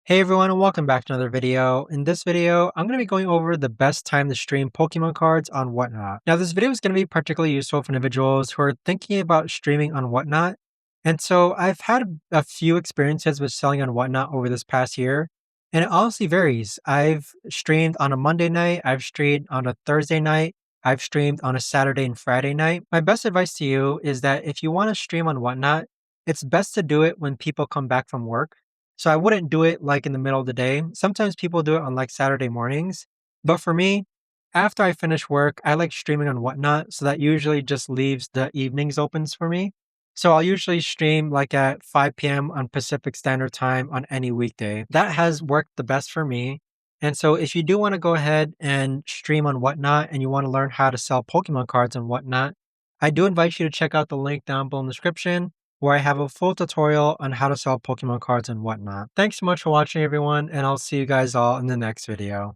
Hey everyone, and welcome back to another video. In this video, I'm going to be going over the best time to stream Pokemon cards on Whatnot. Now, this video is going to be particularly useful for individuals who are thinking about streaming on Whatnot. And so I've had a few experiences with selling on Whatnot over this past year, and it honestly varies. I've streamed on a Monday night, I've streamed on a Thursday night, I've streamed on a Saturday and Friday night. My best advice to you is that if you want to stream on Whatnot, it's best to do it when people come back from work. So I wouldn't do it like in the middle of the day. Sometimes people do it on like Saturday mornings. But for me, after I finish work, I like streaming on Whatnot. So that usually just leaves the evenings opens for me. So I'll usually stream like at 5 p.m. on Pacific Standard Time on any weekday. That has worked the best for me. And so if you do want to go ahead and stream on Whatnot and you want to learn how to sell Pokemon cards and Whatnot, I do invite you to check out the link down below in the description where I have a full tutorial on how to sell Pokemon cards and Whatnot. Thanks so much for watching everyone, and I'll see you guys all in the next video.